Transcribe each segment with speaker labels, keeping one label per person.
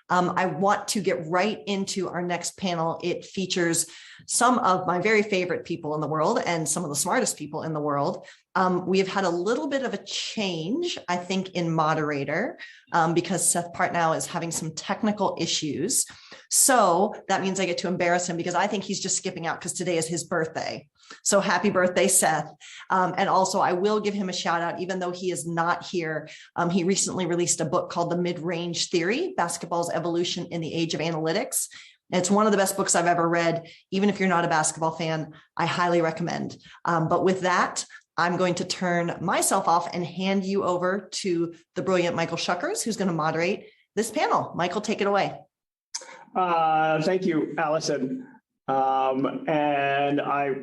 Speaker 1: I want to get right into our next panel. It features some of my very favorite people in the world and some of the smartest people in the world. We have had a little bit of a change, I think, in moderator because Seth Partnow is having some technical issues. So that means I get to embarrass him because I think he's just skipping out because today is his birthday. So happy birthday, Seth. And also I will give him a shout out, even though he is not here. He recently released a book called The Mid-Range Theory, Basketball's Evolution in the Age of Analytics. It's one of the best books I've ever read. Even if you're not a basketball fan, I highly recommend. But with that, I'm going to turn myself off and hand you over to the brilliant Michael Schuckers, who's going to moderate this panel. Michael, take it away.
Speaker 2: Thank you, Allison. And I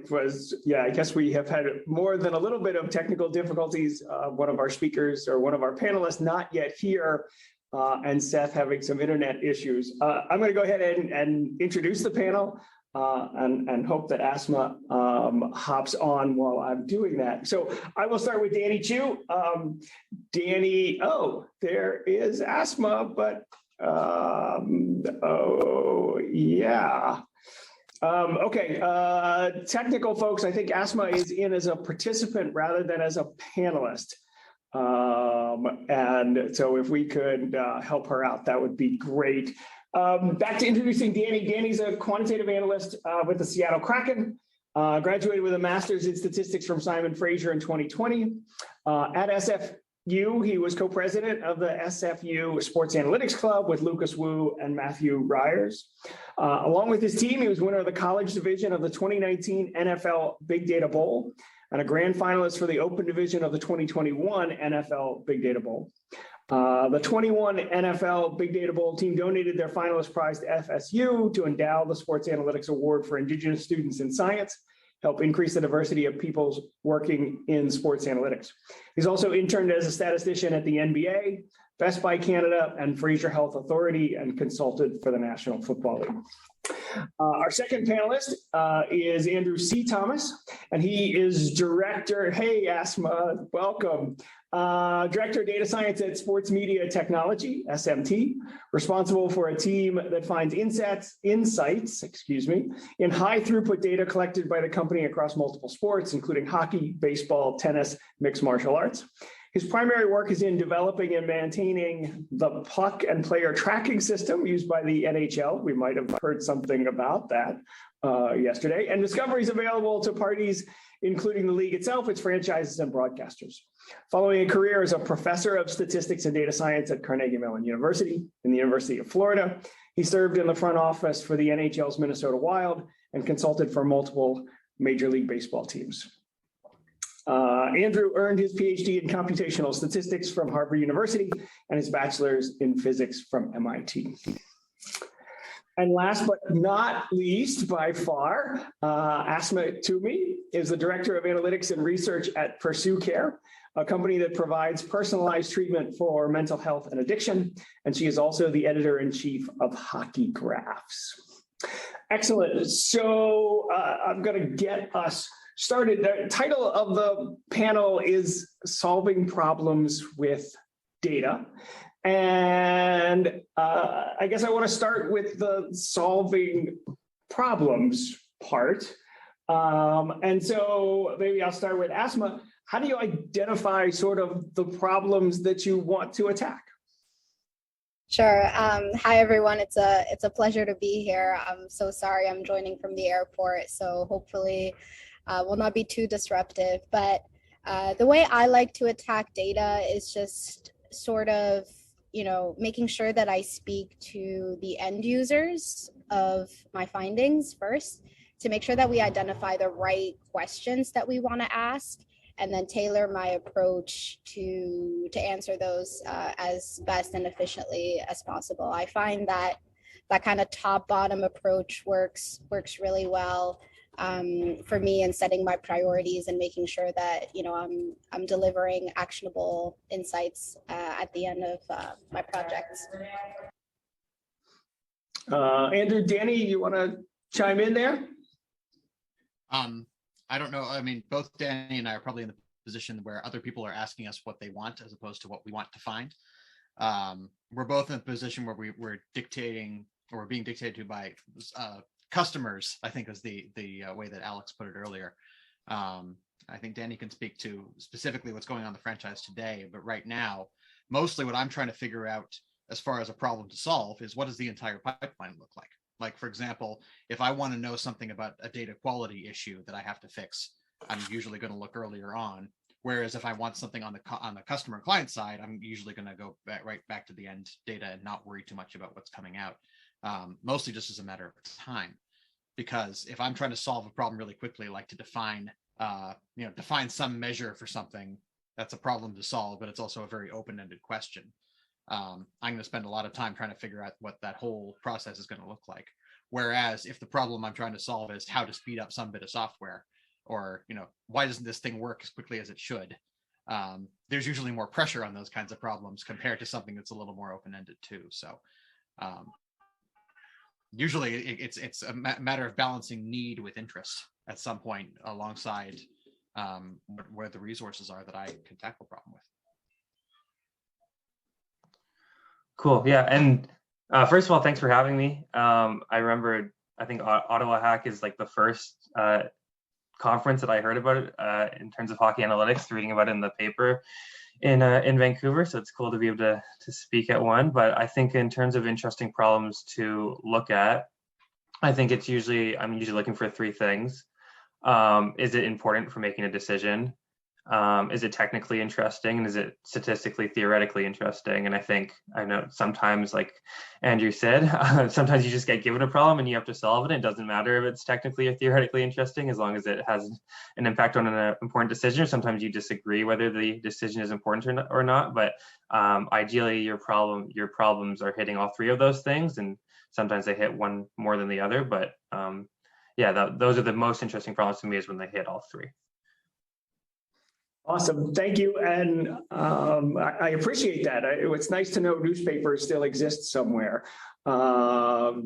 Speaker 2: guess we have had more than a little bit of technical difficulties. One of our speakers or one of our panelists not yet here, and Seth having some internet issues. I'm going to go ahead and introduce the panel and hope that Asthma hops on while I'm doing that. So I will start with Dani Chu. Dani, oh, there is Asthma, but oh, yeah. Okay, technical folks, I think Asthma is in as a participant rather than as a panelist. And so if we could help her out, that would be great. Back to introducing Dani. Dani's a quantitative analyst with the Seattle Kraken, graduated with a master's in statistics from Simon Fraser in 2020. At SFU, he was co-president of the SFU Sports Analytics Club with Lucas Wu and Matthew Ryers. Along with his team, he was winner of the college division of the 2019 NFL Big Data Bowl and a grand finalist for the open division of the 2021 NFL Big Data Bowl. The 21 NFL Big Data Bowl team donated their finalist prize to FSU to endow the Sports Analytics Award for Indigenous students in science, help increase the diversity of peoples working in sports analytics. He's also interned as a statistician at the NBA, Best Buy Canada, and Fraser Health Authority, and consulted for the National Football League. Our second panelist is Andrew C. Thomas, and he is director, hey Asma, welcome. Director of Data Science at Sports Media Technology, SMT, responsible for a team that finds insights, in high throughput data collected by the company across multiple sports, including hockey, baseball, tennis, mixed martial arts. His primary work is in developing and maintaining the puck and player tracking system used by the NHL. We might have heard something about that yesterday. And discoveries available to parties, including the league itself, its franchises, and broadcasters. Following a career as a professor of statistics and data science at Carnegie Mellon University and the University of Florida, he served in the front office for the NHL's Minnesota Wild and consulted for multiple Major League Baseball teams. Andrew earned his PhD in computational statistics from Harvard University and his bachelor's in physics from MIT. And last but not least, by far, Asmae Toumi is the Director of Analytics and Research at PursueCare, a company that provides personalized treatment for mental health and addiction. And she is also the editor-in-chief of Hockey Graphs. Excellent. So I'm going to get us started. The title of the panel is Solving Problems with Data. And I guess I want to start with the solving problems part. And so maybe I'll start with Asma. How do you identify sort of the problems that you want to attack?
Speaker 3: Sure. Hi, everyone. It's a pleasure to be here. I'm so sorry I'm joining from the airport, so hopefully will not be too disruptive. But the way I like to attack data is just sort of, making sure that I speak to the end users of my findings first to make sure that we identify the right questions that we want to ask, and then tailor my approach to answer those as best and efficiently as possible. I find that kind of top-bottom approach works really well for me in setting my priorities and making sure that I'm delivering actionable insights at the end of my projects.
Speaker 2: Andrew, Dani, you want to chime in there?
Speaker 4: I don't know. I mean, both Dani and I are probably in the position where other people are asking us what they want as opposed to what we want to find. we're both in a position where we're dictating, or we're being dictated to by customers, I think is the way that Alex put it earlier. I think Dani can speak to specifically what's going on in the franchise today, but right now, mostly what I'm trying to figure out as far as a problem to solve is, what does the entire pipeline look like? Like, for example, if I want to know something about a data quality issue that I have to fix, I'm usually going to look earlier on. Whereas if I want something on the customer client side, I'm usually going to go right back to the end data and not worry too much about what's coming out. Mostly just as a matter of time, because if I'm trying to solve a problem really quickly, like to define some measure for something, that's a problem to solve, but it's also a very open-ended question. I'm going to spend a lot of time trying to figure out what that whole process is going to look like. Whereas if the problem I'm trying to solve is how to speed up some bit of software, or why doesn't this thing work as quickly as it should, there's usually more pressure on those kinds of problems compared to something that's a little more open-ended too. So usually it's a matter of balancing need with interest at some point alongside where the resources are that I can tackle a problem with.
Speaker 5: Cool. Yeah. And first of all, thanks for having me. I remember, I think Ottawa Hack is like the first conference that I heard about it in terms of hockey analytics, reading about it in the paper in Vancouver. So it's cool to be able to speak at one. But I think in terms of interesting problems to look at, I think I'm usually looking for three things. Is it important for making a decision? Is it technically interesting? And is it statistically, theoretically interesting? And I know sometimes, like Andrew said, sometimes you just get given a problem and you have to solve it. It doesn't matter if it's technically or theoretically interesting, as long as it has an impact on an important decision. Or sometimes you disagree whether the decision is important or not. But ideally, your problems are hitting all three of those things, and sometimes they hit one more than the other. But those are the most interesting problems to me, is when they hit all three.
Speaker 2: Awesome, thank you, and I appreciate that. It's nice to know newspapers still exist somewhere. Let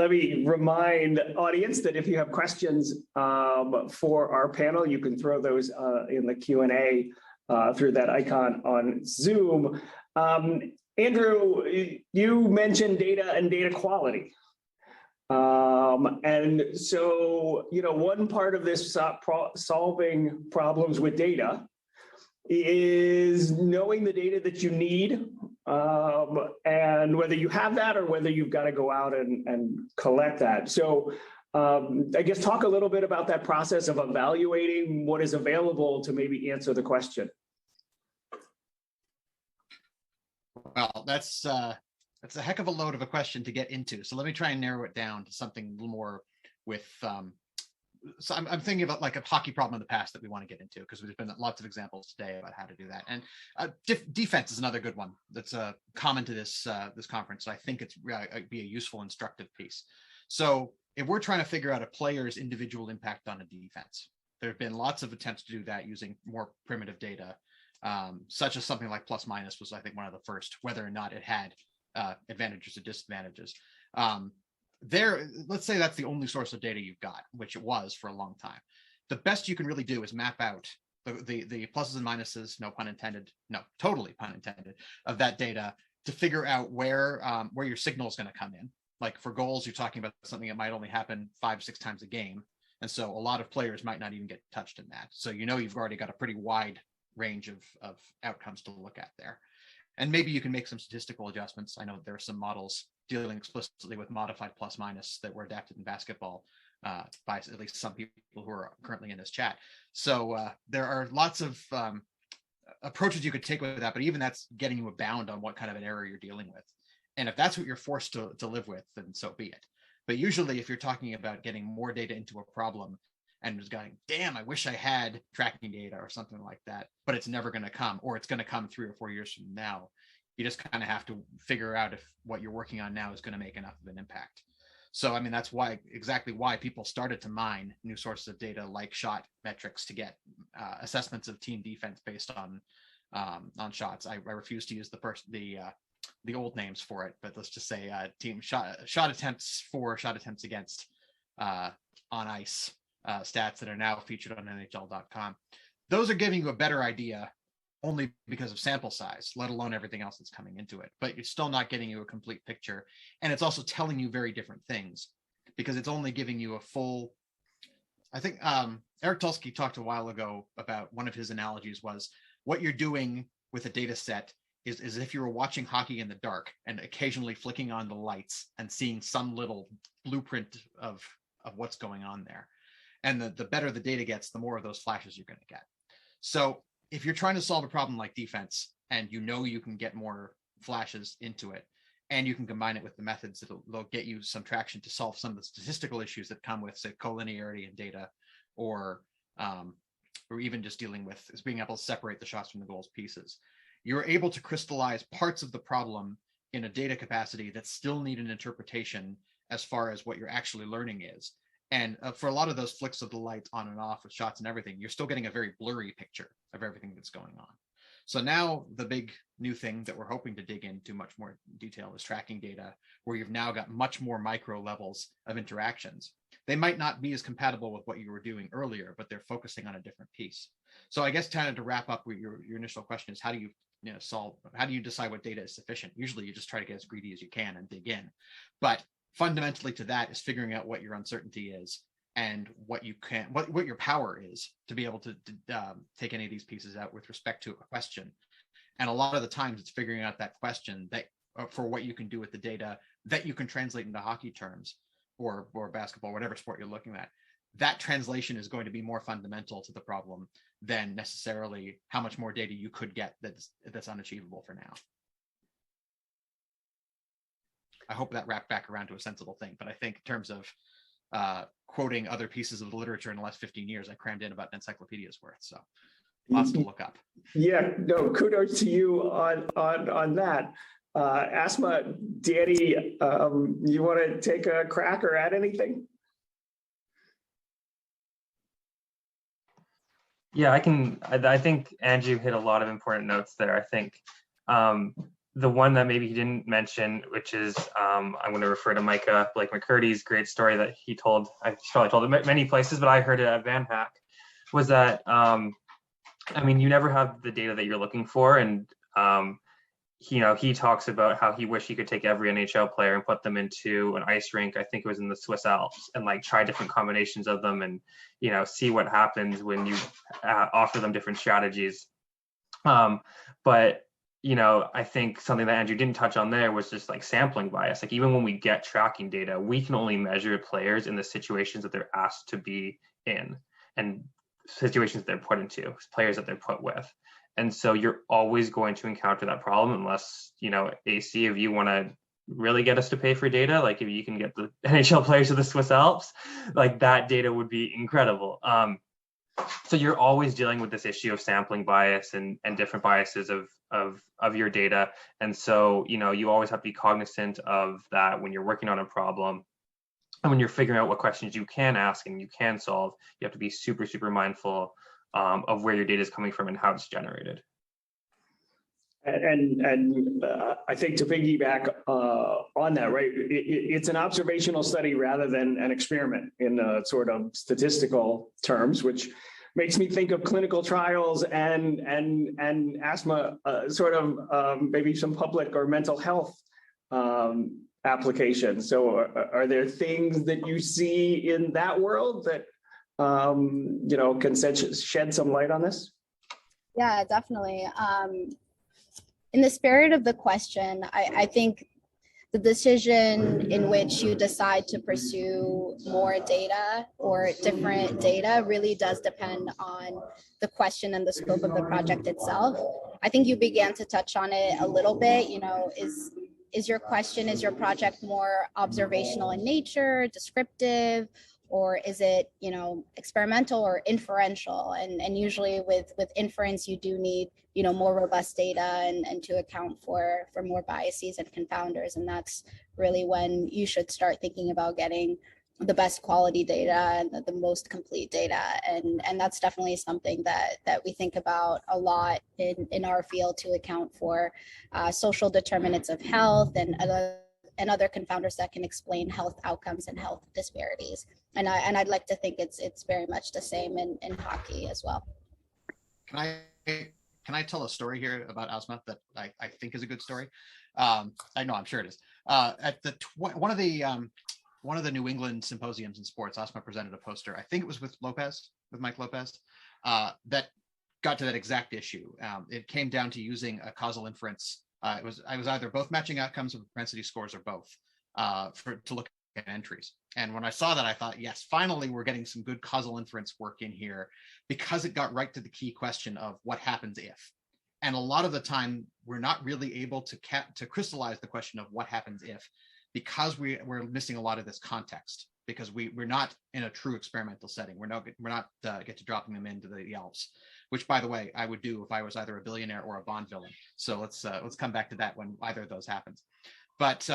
Speaker 2: me remind the audience that if you have questions for our panel, you can throw those in the Q&A through that icon on Zoom. Andrew, you mentioned data and data quality. And so, one part of this solving problems with data is knowing the data that you need, and whether you have that or whether you've got to go out and collect that. So I guess talk a little bit about that process of evaluating what is available to maybe answer the question.
Speaker 4: Well, that's a heck of a load of a question to get into. So let me try and narrow it down to something a little more with, so I'm thinking about like a hockey problem in the past that we want to get into, because there's been lots of examples today about how to do that. And defense is another good one that's common to this conference. So I think it'd be a useful, instructive piece. So if we're trying to figure out a player's individual impact on a defense, there have been lots of attempts to do that using more primitive data, such as something like plus minus was, I think, one of the first, whether or not it had advantages or disadvantages. Let's say that's the only source of data you've got, which it was for a long time. The best you can really do is map out the pluses and minuses, no pun intended, no, totally pun intended, of that data to figure out where your signal is going to come in. Like for goals, you're talking about something that might only happen 5-6 times a game. And so a lot of players might not even get touched in that. So you've already got a pretty wide range of outcomes to look at there. And maybe you can make some statistical adjustments. I know there are some models dealing explicitly with modified plus minus that were adapted in basketball by at least some people who are currently in this chat. So there are lots of approaches you could take with that, but even that's getting you a bound on what kind of an error you're dealing with. And if that's what you're forced to live with, then so be it. But usually if you're talking about getting more data into a problem and just going, damn, I wish I had tracking data or something like that, but it's never going to come, or it's going to come 3 or 4 years from now, you just kind of have to figure out if what you're working on now is going to make enough of an impact. So, I mean, that's exactly why people started to mine new sources of data like shot metrics to get assessments of team defense based on shots. I refuse to use the old names for it, but let's just say team shot attempts for, shot attempts against on ice stats that are now featured on NHL.com. Those are giving you a better idea only because of sample size, let alone everything else that's coming into it. But it's still not getting you a complete picture. And it's also telling you very different things because it's only giving you a full, I think Eric Tulsky talked a while ago about one of his analogies was what you're doing with a data set is if you were watching hockey in the dark and occasionally flicking on the lights and seeing some little blueprint of what's going on there. And the better the data gets, the more of those flashes you're going to get. So if you're trying to solve a problem like defense and you know you can get more flashes into it and you can combine it with the methods that'll get you some traction to solve some of the statistical issues that come with, say, collinearity in data, or even just dealing with is being able to separate the shots from the goals pieces. You're able to crystallize parts of the problem in a data capacity that still need an interpretation as far as what you're actually learning is. And for a lot of those flicks of the light on and off with shots and everything, you're still getting a very blurry picture of everything that's going on. So now the big new thing that we're hoping to dig into much more detail is tracking data, where you've now got much more micro levels of interactions. They might not be as compatible with what you were doing earlier, but they're focusing on a different piece. So I guess kind of to wrap up with your initial question is how do you how do you decide what data is sufficient? Usually you just try to get as greedy as you can and dig in. But fundamentally to that is figuring out what your uncertainty is and what you can, what your power is to be able to take any of these pieces out with respect to a question. And a lot of the times it's figuring out that question that for what you can do with the data that you can translate into hockey terms or basketball, whatever sport you're looking at. That translation is going to be more fundamental to the problem than necessarily how much more data you could get that's unachievable for now. I hope that wrapped back around to a sensible thing, but I think in terms of quoting other pieces of the literature in the last 15 years, I crammed in about an encyclopedia's worth, so lots to look up.
Speaker 2: Yeah, no, kudos to you on that. Asma, Dani, you want to take a crack or add anything?
Speaker 5: Yeah, I think Andrew hit a lot of important notes there. I think the one that maybe he didn't mention, which is I'm going to refer to Micah Blake McCurdy's great story that he told. I probably told it many places, but I heard it at Van Hack. Was that I mean, you never have the data that you're looking for, and he talks about how he wished he could take every NHL player and put them into an ice rink. I think it was in the Swiss Alps, and like try different combinations of them, and see what happens when you offer them different strategies. But I think something that Andrew didn't touch on there was just like sampling bias. Like even when we get tracking data, we can only measure players in the situations that they're asked to be in and situations that they're put into, players that they're put with. And so you're always going to encounter that problem unless, AC, if you want to really get us to pay for data, like if you can get the NHL players to the Swiss Alps, like that data would be incredible. So you're always dealing with this issue of sampling bias and different biases of your data. And so, you always have to be cognizant of that when you're working on a problem. And when you're figuring out what questions you can ask and you can solve, you have to be super, super mindful of where your data is coming from and how it's generated.
Speaker 2: And I think to piggyback on that, right, it's an observational study rather than an experiment in sort of statistical terms, which makes me think of clinical trials and asthma, sort of maybe some public or mental health applications. So are there things that you see in that world that can shed some light on this?
Speaker 3: Yeah, definitely. In the spirit of the question, I think the decision in which you decide to pursue more data or different data really does depend on the question and the scope of the project itself. I think you began to touch on it a little bit, is your question, is your project more observational in nature, descriptive, or is it, experimental or inferential? And usually with inference, you do need, more robust data and to account for more biases and confounders. And that's really when you should start thinking about getting the best quality data and the most complete data. And that's definitely something that we think about a lot in our field to account for social determinants of health and other confounders that can explain health outcomes and health disparities. And I'd like to think it's very much the same in hockey as well.
Speaker 4: Can I can I tell a story here about asthma that I think is a good story? I know, I'm sure it is. At the one of the New England symposiums in sports, Asthma presented a poster. I think it was with Mike Lopez, that got to that exact issue. It came down to using a causal inference. I was either both matching outcomes or propensity scores or both to look at entries. And when I saw that, I thought, yes, finally, we're getting some good causal inference work in here, because it got right to the key question of what happens if. And a lot of the time, we're not really able to crystallize the question of what happens if, because we're missing a lot of this context, because we're not in a true experimental setting. We're not get to dropping them into the Alps, which, by the way, I would do if I was either a billionaire or a Bond villain. So let's come back to that when either of those happens. But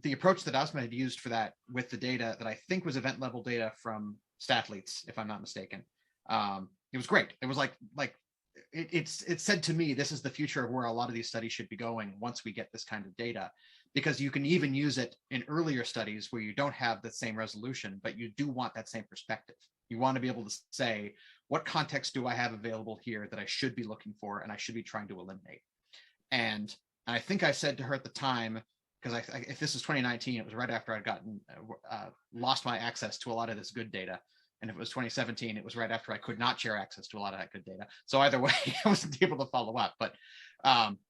Speaker 4: the approach that Asmae had used for that, with the data that I think was event level data from Stathletes, if I'm not mistaken, it was great. It was like it said to me, this is the future of where a lot of these studies should be going once we get this kind of data, because you can even use it in earlier studies where you don't have the same resolution, but you do want that same perspective. You want to be able to say, what context do I have available here that I should be looking for and I should be trying to eliminate? And I think I said to her at the time, because if this is 2019, it was right after I'd gotten lost my access to a lot of this good data. And if it was 2017, it was right after I could not share access to a lot of that good data. So either way, I wasn't able to follow up. But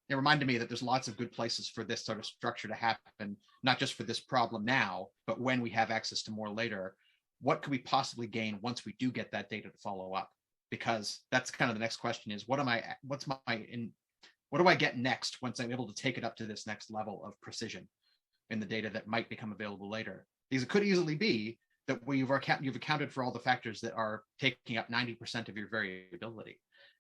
Speaker 4: it reminded me that there's lots of good places for this sort of structure to happen, not just for this problem now, but when we have access to more later. What could we possibly gain once we do get that data to follow up? Because that's kind of the next question: is what do I get next once I'm able to take it up to this next level of precision in the data that might become available later? Because it could easily be that you've accounted for all the factors that are taking up 90% of your variability.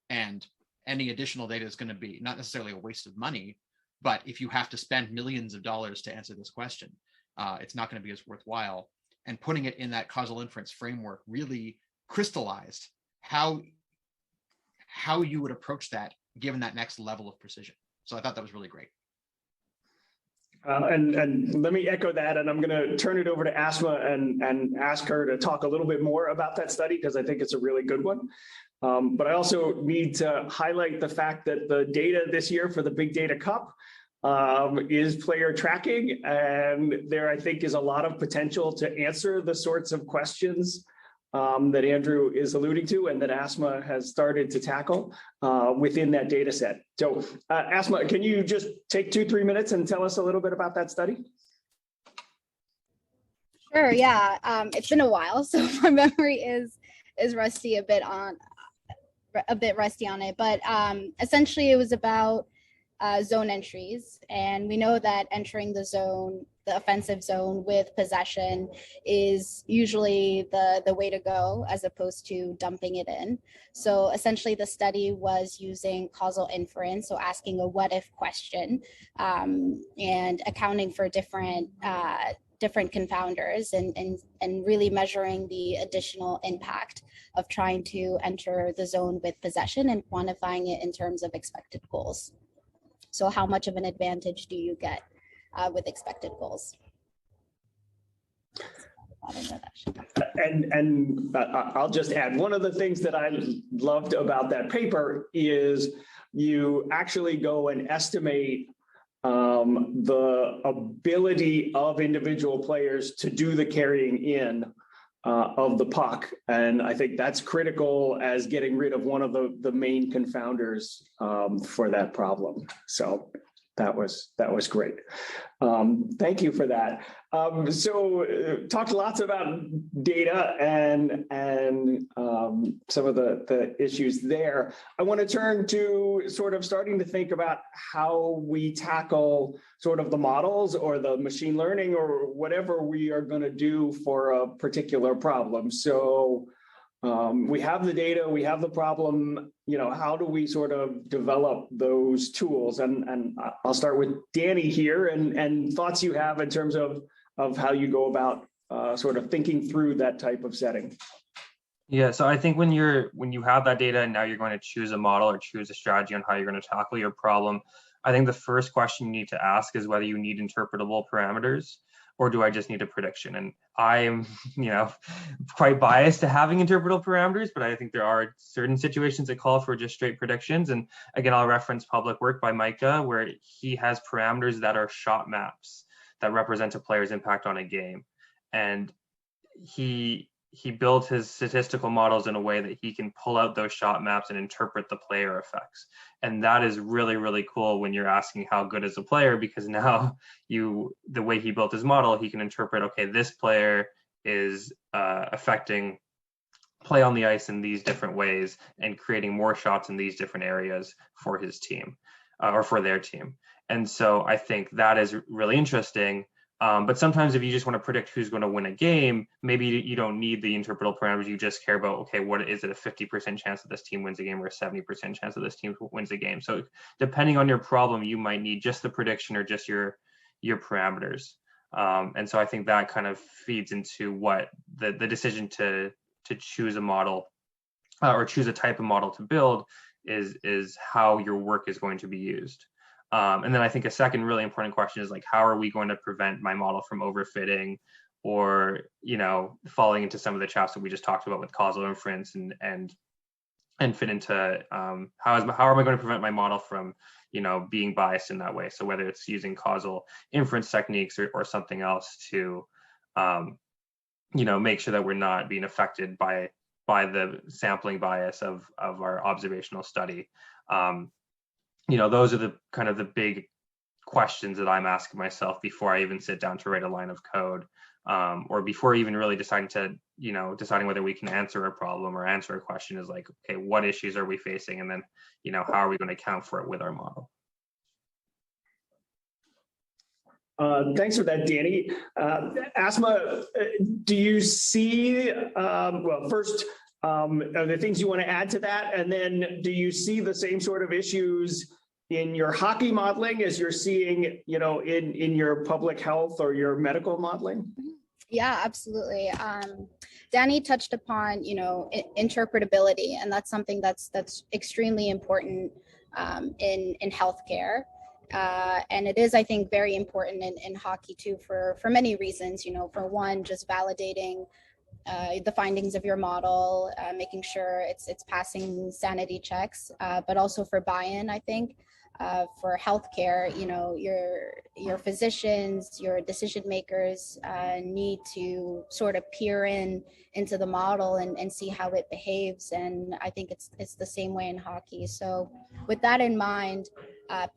Speaker 4: And any additional data is going to be not necessarily a waste of money, but if you have to spend millions of dollars to answer this question, it's not going to be as worthwhile. And putting it in that causal inference framework really crystallized how you would approach that, given that next level of precision. So I thought that was really great.
Speaker 2: And let me echo that, and I'm going to turn it over to Asthma and ask her to talk a little bit more about that study, because I think it's a really good one. But I also need to highlight the fact that the data this year for the Big Data Cup is player tracking, and there I think is a lot of potential to answer the sorts of questions that Andrew is alluding to and that Asthma has started to tackle within that data set. So Asthma, can you just take 2-3 minutes and tell us a little bit about that study?
Speaker 3: Sure, yeah. It's been a while, so my memory is rusty, a bit rusty on it, but essentially it was about zone entries, and we know that entering the offensive zone with possession is usually the way to go, as opposed to dumping it in. So essentially the study was using causal inference, so asking a what if question, and accounting for different confounders, and really measuring the additional impact of trying to enter the zone with possession and quantifying it in terms of expected goals. So how much of an advantage do you get with expected goals?
Speaker 2: And I'll just add, one of the things that I loved about that paper is you actually go and estimate the ability of individual players to do the carrying in of the puck. And I think that's critical as getting rid of one of the main confounders for that problem. So that was great. Thank you for that. So talked lots about data and some of the issues there. I want to turn to sort of starting to think about how we tackle sort of the models or the machine learning or whatever we are going to do for a particular problem. So we have the data, we have the problem, how do we sort of develop those tools? And I'll start with Dani here and thoughts you have in terms of how you go about sort of thinking through that type of setting.
Speaker 5: Yeah, so I think when you have that data and now you're going to choose a model or choose a strategy on how you're going to tackle your problem, I think the first question you need to ask is whether you need interpretable parameters, or do I just need a prediction? And I'm, quite biased to having interpretable parameters, but I think there are certain situations that call for just straight predictions. And again, I'll reference public work by Micah, where he has parameters that are shot maps that represent a player's impact on a game. And he built his statistical models in a way that he can pull out those shot maps and interpret the player effects. And that is really, really cool when you're asking how good is a player, because now the way he built his model, he can interpret, okay, this player is affecting play on the ice in these different ways and creating more shots in these different areas for his team or for their team. And so I think that is really interesting. But sometimes if you just want to predict who's going to win a game, maybe you don't need the interpretable parameters. You just care about, okay, what is it, a 50% chance that this team wins a game or a 70% chance that this team wins a game? So depending on your problem, you might need just the prediction or just your parameters. And so I think that kind of feeds into what the decision to choose a model or choose a type of model to build is how your work is going to be used. And then I think a second really important question is like, how are we going to prevent my model from overfitting or, falling into some of the traps that we just talked about with causal inference and fit into how am I going to prevent my model from, being biased in that way? So whether it's using causal inference techniques or something else to, make sure that we're not being affected by the sampling bias of our observational study. Those are the kind of the big questions that I'm asking myself before I even sit down to write a line of code, or before even really deciding whether we can answer a problem or answer a question is like, okay, what issues are we facing? And then, how are we going to account for it with our model?
Speaker 2: Thanks for that, Dani. Asma, do you see, first, are there things you want to add to that? And then do you see the same sort of issues in your hockey modeling as you're seeing, in your public health or your medical modeling?
Speaker 3: Yeah, absolutely. Dani touched upon, interpretability, and that's something that's extremely important in healthcare. And it is, I think, very important in hockey too, for many reasons. For one, just validating the findings of your model, making sure it's passing sanity checks, but also for buy-in, I think. For healthcare, your physicians, your decision makers need to sort of peer into the model and see how it behaves. And I think it's the same way in hockey. So with that in mind,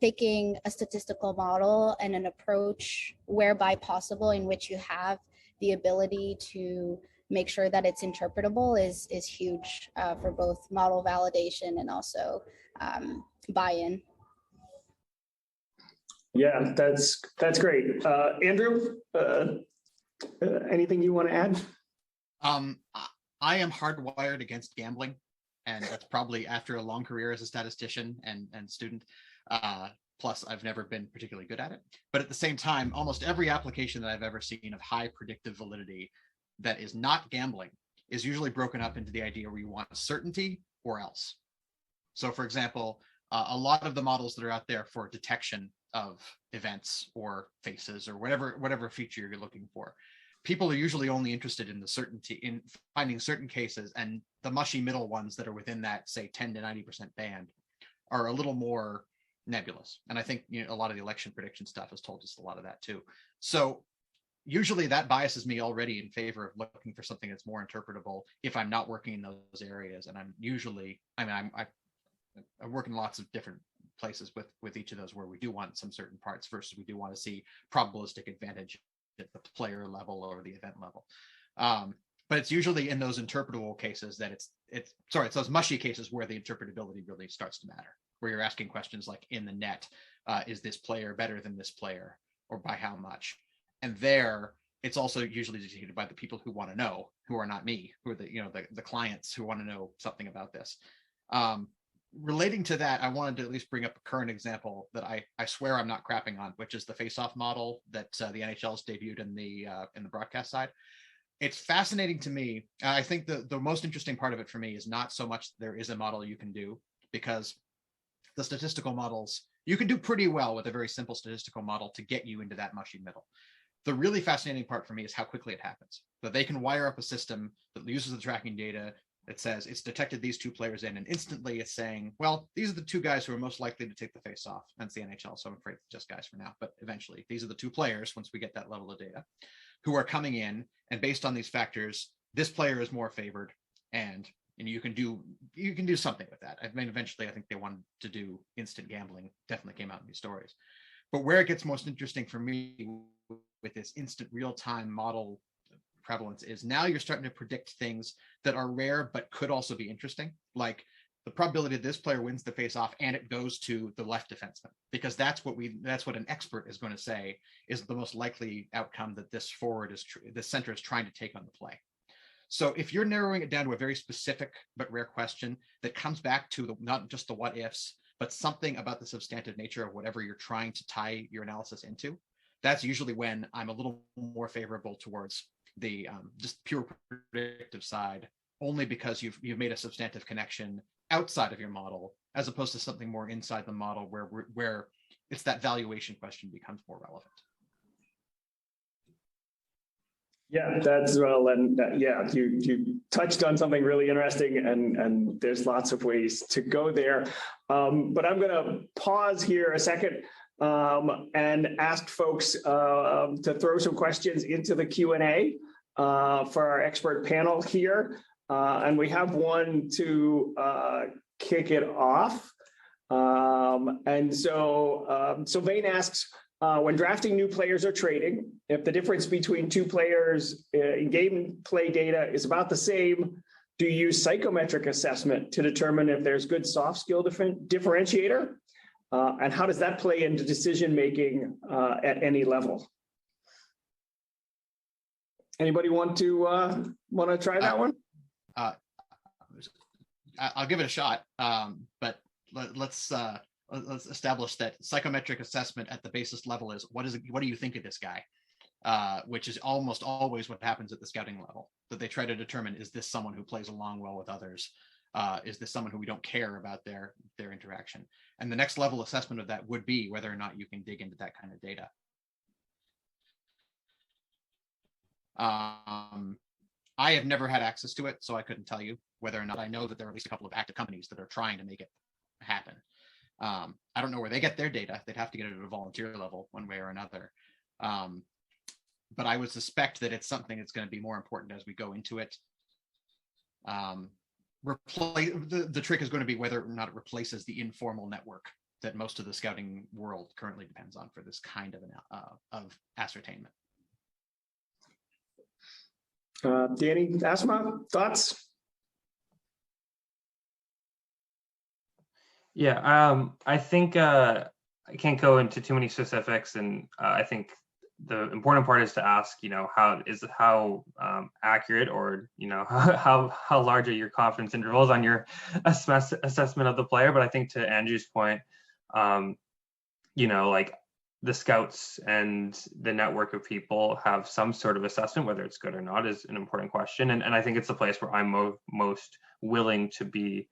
Speaker 3: picking a statistical model and an approach whereby possible in which you have the ability to make sure that it's interpretable is huge for both model validation and also buy-in.
Speaker 2: Yeah, that's great. Andrew, anything you want to add?
Speaker 4: I am hardwired against gambling, and that's probably after a long career as a statistician and student. Plus, I've never been particularly good at it. But at the same time, almost every application that I've ever seen of high predictive validity that is not gambling is usually broken up into the idea where you want certainty or else. So for example, a lot of the models that are out there for detection of events or faces or whatever feature you're looking for, people are usually only interested in the certainty, in finding certain cases, and the mushy middle ones that are within that, say, 10 to 90% band are a little more nebulous. And I think a lot of the election prediction stuff has told us a lot of that too. So usually that biases me already in favor of looking for something that's more interpretable if I'm not working in those areas. And I'm usually, I work in lots of different places with each of those where we do want some certain parts versus we do want to see probabilistic advantage at the player level or the event level. But it's usually in those interpretable cases that it's those mushy cases where the interpretability really starts to matter, where you're asking questions like in the net, is this player better than this player, or by how much? And there, it's also usually dictated by the people who want to know, who are not me, who are the clients who want to know something about this. Relating to that, I wanted to at least bring up a current example that I swear I'm not crapping on, which is the face-off model that the NHL has debuted in the broadcast side. It's fascinating to me. I think the most interesting part of it for me is not so much there is a model you can do, because the statistical models, you can do pretty well with a very simple statistical model to get you into that mushy middle. The really fascinating part for me is how quickly it happens. That they can wire up a system that uses the tracking data that says it's detected these two players in, and instantly it's saying, well, these are the two guys who are most likely to take the face off. That's the NHL, so I'm afraid it's just guys for now. But eventually, these are the two players, once we get that level of data, who are coming in, and based on these factors, this player is more favored, and you can do something with that. I mean, eventually, I think they wanted to do instant gambling. Definitely came out in these stories. But where it gets most interesting for me with this instant real-time model prevalence is now you're starting to predict things that are rare but could also be interesting, like the probability that this player wins the face-off and it goes to the left defenseman, because that's what an expert is going to say is the most likely outcome that this center is trying to take on the play. So if you're narrowing it down to a very specific but rare question that comes back to not just the what ifs, but something about the substantive nature of whatever you're trying to tie your analysis into, that's usually when I'm a little more favorable towards the just pure predictive side, only because you've made a substantive connection outside of your model, as opposed to something more inside the model where it's that valuation question becomes more relevant.
Speaker 2: Yeah, that's well, and yeah, you touched on something really interesting, and there's lots of ways to go there. But I'm going to pause here a second and ask folks to throw some questions into the Q&A for our expert panel here. And we have one to kick it off. And so Vane asks, when drafting new players or trading, if the difference between two players in gameplay data is about the same, do you use psychometric assessment to determine if there's good soft skill differentiator? And how does that play into decision-making at any level? Anybody want to try that one?
Speaker 4: I'll give it a shot, but let's establish that psychometric assessment at the basis level is what do you think of this guy, which is almost always what happens at the scouting level, that they try to determine, is this someone who plays along well with others? Is this someone who we don't care about their interaction? And the next level assessment of that would be whether or not you can dig into that kind of data. I have never had access to it, so I couldn't tell you whether or not. I know that there are at least a couple of active companies that are trying to make it happen. I don't know where they get their data. They'd have to get it at a volunteer level one way or another. But I would suspect that it's something that's going to be more important as we go into it. The trick is going to be whether or not it replaces the informal network that most of the scouting world currently depends on for this kind of ascertainment.
Speaker 2: Dani, Asthma, thoughts?
Speaker 5: Yeah, I think I can't go into too many specifics, and I think the important part is to ask, how accurate, or how large are your confidence intervals on your assessment of the player. But I think to Andrew's point, like the scouts and the network of people have some sort of assessment, whether it's good or not is an important question. And I think it's the place where I'm most willing to be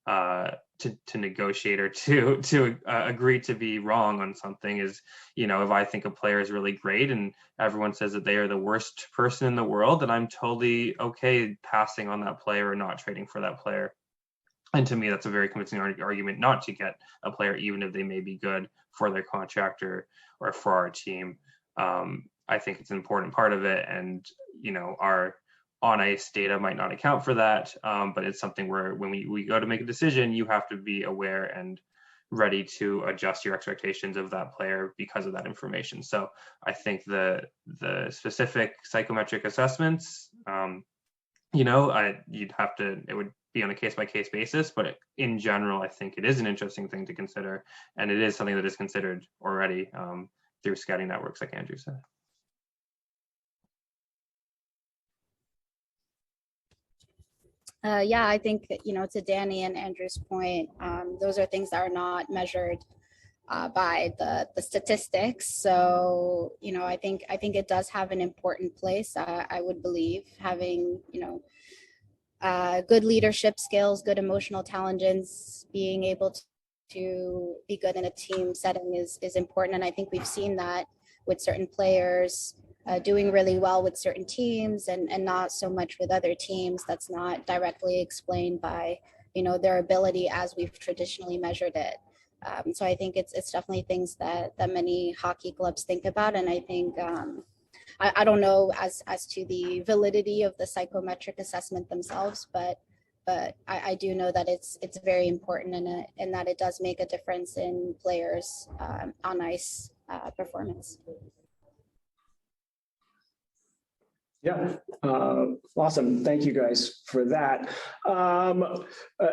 Speaker 5: to negotiate or to agree to be wrong on something is, if I think a player is really great and everyone says that they are the worst person in the world, then I'm totally okay passing on that player or not trading for that player. And to me, that's a very convincing argument not to get a player, even if they may be good for their contractor or for our team. I think it's an important part of it, and our on-ice data might not account for that, but it's something where when we go to make a decision, you have to be aware and ready to adjust your expectations of that player because of that information. So I think the specific psychometric assessments, it would be on a case-by-case basis, but in general, I think it is an interesting thing to consider, and it is something that is considered already through scouting networks, like Andrew said.
Speaker 3: Yeah, I think, to Dani and Andrew's point, those are things that are not measured by the statistics. So, I think it does have an important place. I would believe having, good leadership skills, good emotional intelligence, being able to be good in a team setting is important. And I think we've seen that with certain players doing really well with certain teams and not so much with other teams. That's not directly explained by, their ability as we've traditionally measured it. So I think it's definitely things that many hockey clubs think about. And I think, I don't know as to the validity of the psychometric assessment themselves, but I do know that it's very important and that it does make a difference in players' on ice performance.
Speaker 2: Yeah, awesome. Thank you guys for that.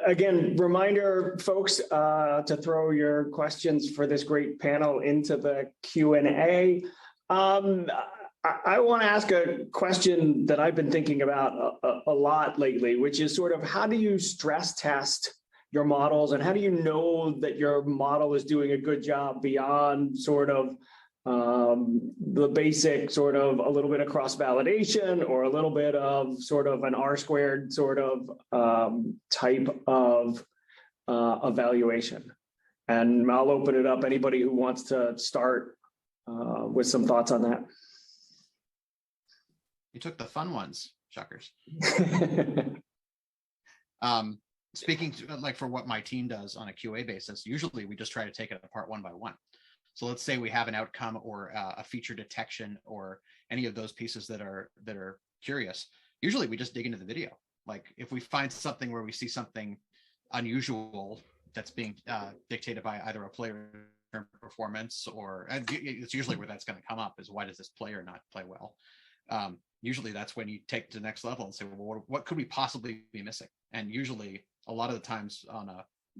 Speaker 2: Again, reminder, folks, to throw your questions for this great panel into the Q&A. I want to ask a question that I've been thinking about a lot lately, which is sort of how do you stress test your models and how do you know that your model is doing a good job beyond sort of the basic sort of a little bit of cross validation or a little bit of sort of an R squared sort of type of evaluation. And I'll open it up. Anybody who wants to start with some thoughts on that.
Speaker 4: You took the fun ones, Schuckers. Speaking to, like, for what my team does on a QA basis, usually we just try to take it apart one by one. So let's say we have an outcome or a feature detection or any of those pieces that are curious. Usually we just dig into the video. Like if we find something where we see something unusual that's being dictated by either a player performance or it's usually where that's going to come up is why does this player not play well? Usually that's when you take it to the next level and say, well, what could we possibly be missing? And usually a lot of the times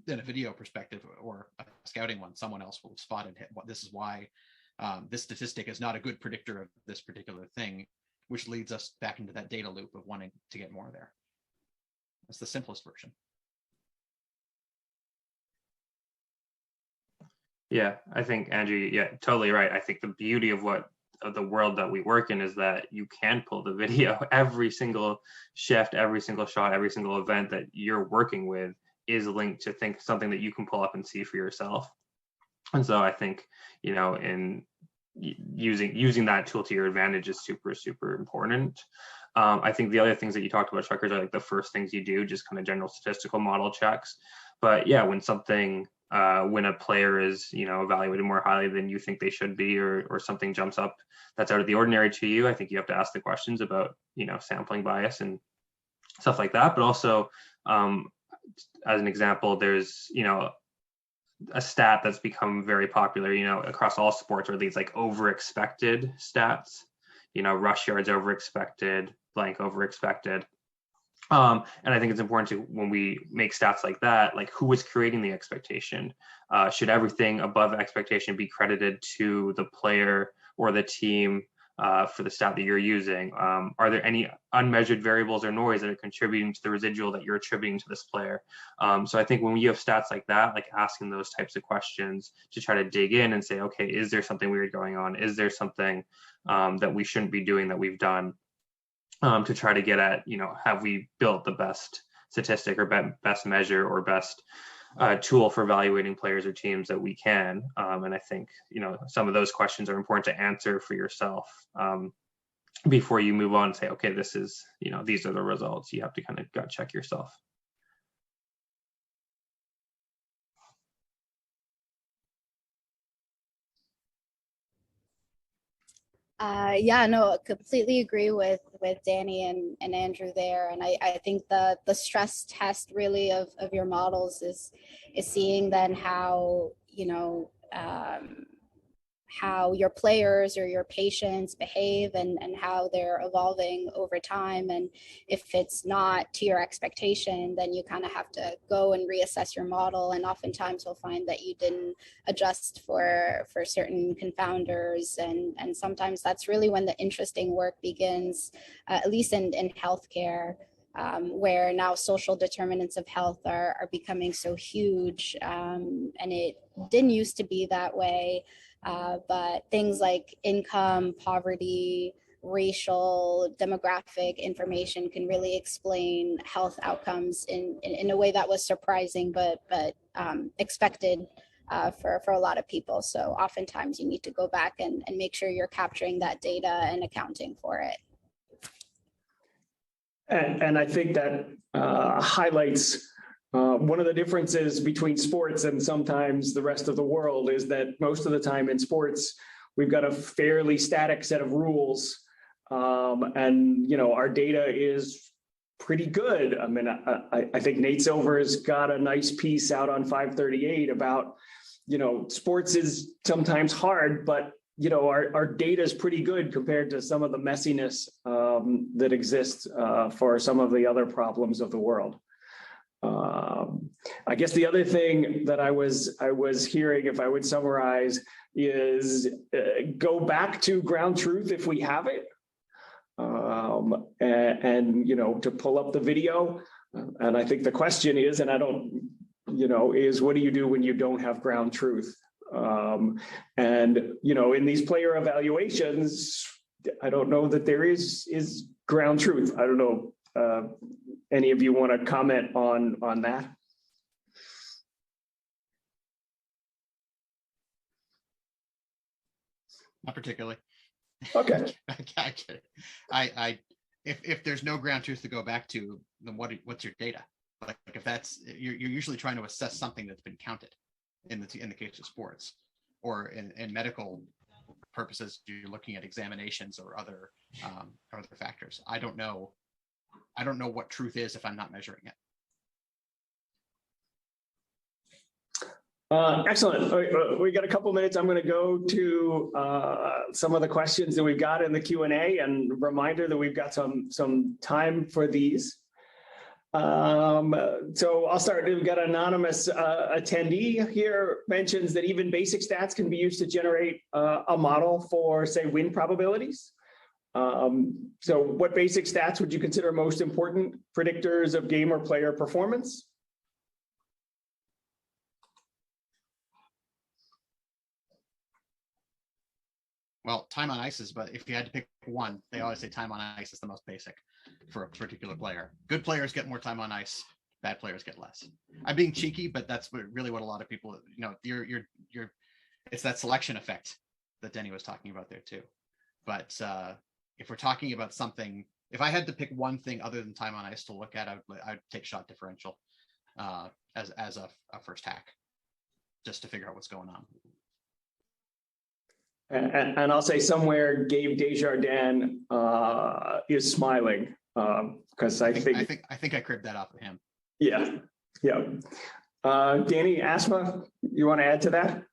Speaker 4: in a video perspective or a scouting one, someone else will spot and hit what this is why this statistic is not a good predictor of this particular thing, which leads us back into that data loop of wanting to get more there. That's the simplest version.
Speaker 5: Yeah, I think Andrew, yeah, totally right. I think the beauty of the world that we work in is that you can pull the video. Every single shift, every single shot, every single event that you're working with is linked to something that you can pull up and see for yourself. And so I think, in using that tool to your advantage is super, super important. I think the other things that you talked about, Schuckers, are like the first things you do, just kind of general statistical model checks. But yeah, when a player is, evaluated more highly than you think they should be, or something jumps up that's out of the ordinary to you, I think you have to ask the questions about, sampling bias and stuff like that. But also, as an example, there's, a stat that's become very popular, across all sports, or these like over expected stats, rush yards over expected, blank over expected. And I think it's important to, when we make stats like that, like who is creating the expectation? Should everything above expectation be credited to the player or the team for the stat that you're using? Are there any unmeasured variables or noise that are contributing to the residual that you're attributing to this player? So I think when you have stats like that, like asking those types of questions to try to dig in and say, okay, is there something weird going on? Is there something that we shouldn't be doing that we've done? To try to get at, have we built the best statistic or best measure or best tool for evaluating players or teams that we can? And I think, some of those questions are important to answer for yourself before you move on and say, okay, this is, these are the results. You have to kind of gut check yourself.
Speaker 3: Yeah, no, completely agree with Dani and Andrew there. And I think the stress test really of your models is seeing then how, how your players or your patients behave and how they're evolving over time. And if it's not to your expectation, then you kind of have to go and reassess your model. And oftentimes we'll find that you didn't adjust for certain confounders. And sometimes that's really when the interesting work begins, at least in healthcare, where now social determinants of health are becoming so huge. And it didn't used to be that way. But things like income, poverty, racial, demographic information can really explain health outcomes in a way that was surprising but expected for a lot of people. So oftentimes you need to go back and make sure you're capturing that data and accounting for it.
Speaker 2: And I think that highlights one of the differences between sports and sometimes the rest of the world is that most of the time in sports, we've got a fairly static set of rules. And, our data is pretty good. I mean, I think Nate Silver's got a nice piece out on 538 about, sports is sometimes hard, but, our data is pretty good compared to some of the messiness that exists for some of the other problems of the world. I guess the other thing that I was hearing, if I would summarize, is go back to ground truth if we have it. And to pull up the video. And I think the question is, and I don't, is what do you do when you don't have ground truth? And, in these player evaluations, I don't know that there is ground truth. I don't know. Any of you want to comment on that?
Speaker 4: Not particularly.
Speaker 2: Okay.
Speaker 4: If there's no ground truth to go back to, then what's your data? Like if that's you're usually trying to assess something that's been counted in the case of sports, or in medical purposes, you're looking at examinations or other factors. I don't know what truth is if I'm not measuring it.
Speaker 2: Excellent. We got a couple minutes. I'm going to go to some of the questions that we've got in the Q&A, and reminder that we've got some time for these. So I'll start. We've got an anonymous attendee here mentions that even basic stats can be used to generate a model for, say, win probabilities. So what basic stats would you consider most important predictors of game or player performance?
Speaker 4: Well, time on ice is, but if you had to pick one, they always say time on ice is the most basic for a particular player. Good players get more time on ice. Bad players get less. I'm being cheeky, but that's really what a lot of people, it's that selection effect that Dani was talking about there too. But if we're talking about something, if I had to pick one thing other than time on ice to look at, I'd take shot differential as a first hack, just to figure out what's going on.
Speaker 2: And I'll say somewhere Gabe Desjardins is smiling because I think
Speaker 4: I cribbed that off of him.
Speaker 2: Yeah. Dani, Asthma, you want to add to that?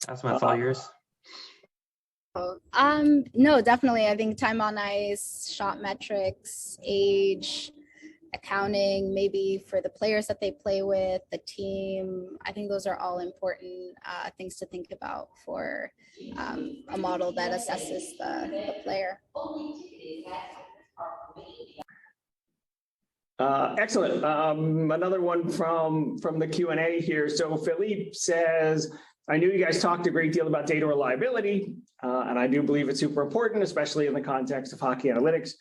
Speaker 5: Asthma, it's all yours.
Speaker 3: No, definitely. I think time on ice, shot metrics, age, accounting, maybe for the players that they play with, the team. I think those are all important things to think about for a model that assesses the player.
Speaker 2: Excellent. Another one from the Q&A here. So Philippe says, I knew you guys talked a great deal about data reliability, and I do believe it's super important, especially in the context of hockey analytics.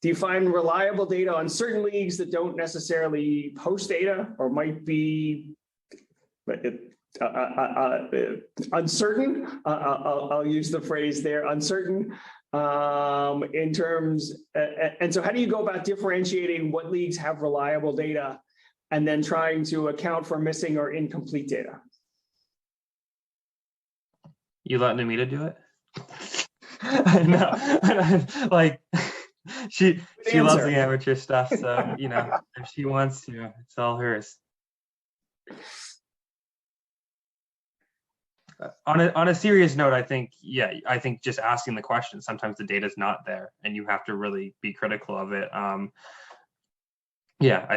Speaker 2: Do you find reliable data on certain leagues that don't necessarily post data or might be uncertain? I'll use the phrase there, uncertain in terms. And so how do you go about differentiating what leagues have reliable data and then trying to account for missing or incomplete data?
Speaker 5: You let Namita do it? No, like she loves the amateur stuff, so if she wants to, it's all hers. On a serious note, I think just asking the question, sometimes the data's not there and you have to really be critical of it. I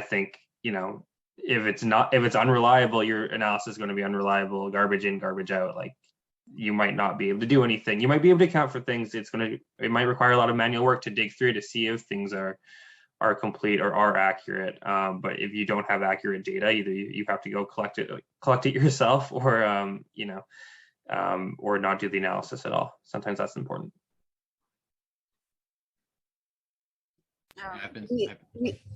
Speaker 5: think if it's unreliable, your analysis is going to be unreliable, garbage in, garbage out. Like, you might not be able to do anything. You might be able to account for things. It might require a lot of manual work to dig through to see if things are complete or are accurate. But if you don't have accurate data, either you have to go collect it yourself, or or not do the analysis at all. Sometimes that's important.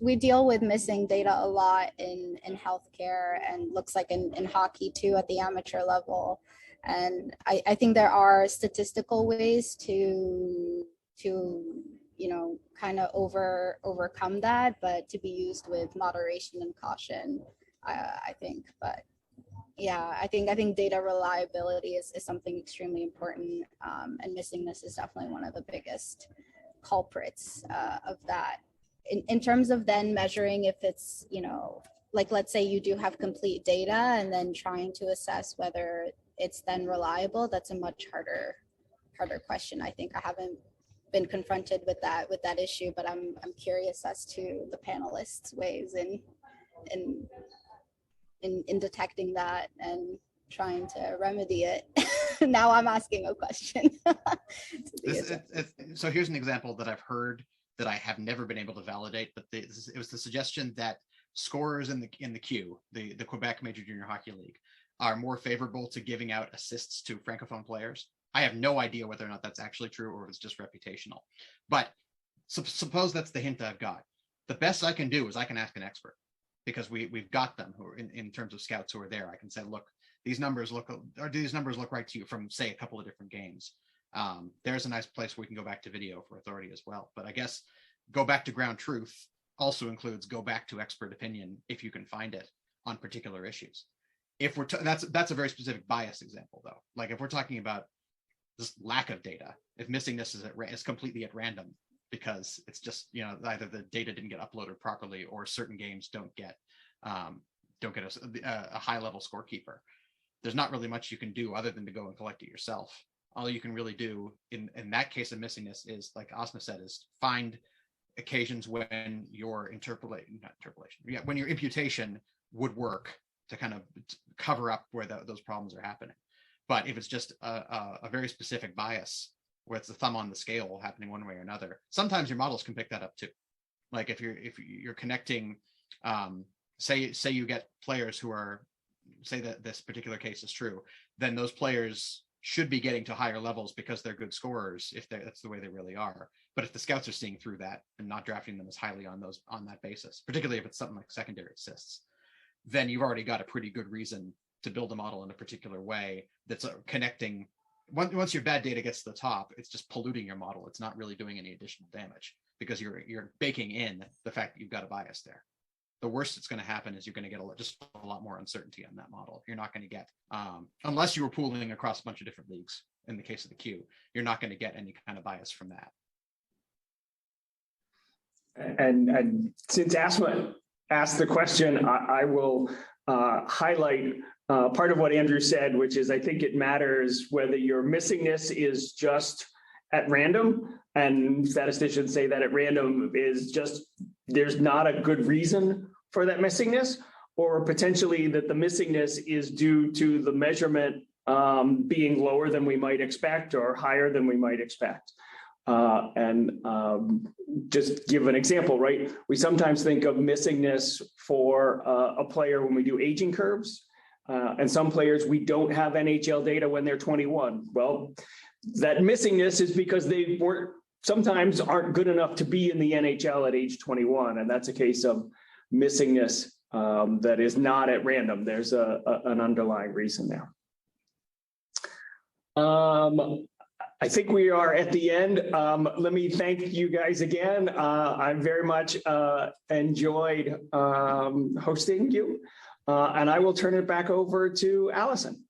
Speaker 3: We deal with missing data a lot in healthcare, and looks like in hockey too at the amateur level. And I think there are statistical ways to kind of overcome that, but to be used with moderation and caution, I think. But yeah, I think data reliability is something extremely important, and missingness is definitely one of the biggest culprits of that. In terms of then measuring if it's, like, let's say you do have complete data and then trying to assess whether it's then reliable, that's a much harder question. I think I haven't been confronted with that issue, but I'm curious as to the panelists' ways in detecting that and trying to remedy it. Now I'm asking a question.
Speaker 4: So here's an example that I've heard that I have never been able to validate, but it was the suggestion that scorers in the Q, the Quebec Major Junior Hockey League, are more favorable to giving out assists to Francophone players. I have no idea whether or not that's actually true or if it's just reputational. But suppose that's the hint I've got. The best I can do is I can ask an expert, because we've got them who are in terms of scouts who are there. I can say, look, do these numbers look right to you from, say, a couple of different games? There's a nice place where we can go back to video for authority as well. But I guess go back to ground truth also includes go back to expert opinion if you can find it on particular issues. If we're that's a very specific bias example, though. Like if we're talking about this lack of data, if missingness is completely at random because it's just, either the data didn't get uploaded properly or certain games don't get a high level scorekeeper, there's not really much you can do other than to go and collect it yourself. All you can really do in that case of missingness is, like Asma said, is find occasions when your when your imputation would work to kind of cover up where those problems are happening. But if it's just a very specific bias where it's the thumb on the scale happening one way or another, sometimes your models can pick that up too. Like if you're connecting, say you get players who are, say that this particular case is true, then those players should be getting to higher levels because they're good scorers, if that's the way they really are. But if the scouts are seeing through that and not drafting them as highly on that basis, particularly if it's something like secondary assists, then you've already got a pretty good reason to build a model in a particular way that's connecting. Once your bad data gets to the top, it's just polluting your model. It's not really doing any additional damage because you're baking in the fact that you've got a bias there. The worst that's going to happen is you're going to get just a lot more uncertainty on that model. You're not going to get, unless you were pooling across a bunch of different leagues, in the case of the Q, you're not going to get any kind of bias from that.
Speaker 2: And since Asma asked the question, I will highlight part of what Andrew said, which is I think it matters whether your missingness is just at random, and statisticians say that at random is just, there's not a good reason for that missingness, or potentially that the missingness is due to the measurement being lower than we might expect or higher than we might expect. Just give an example, right? We sometimes think of missingness for a player when we do aging curves. And some players, we don't have NHL data when they're 21. Well, that missingness is because they sometimes aren't good enough to be in the NHL at age 21. And that's a case of missingness that is not at random. There's an underlying reason there. I think we are at the end. Let me thank you guys again. I very much enjoyed hosting you. And I will turn it back over to Allison.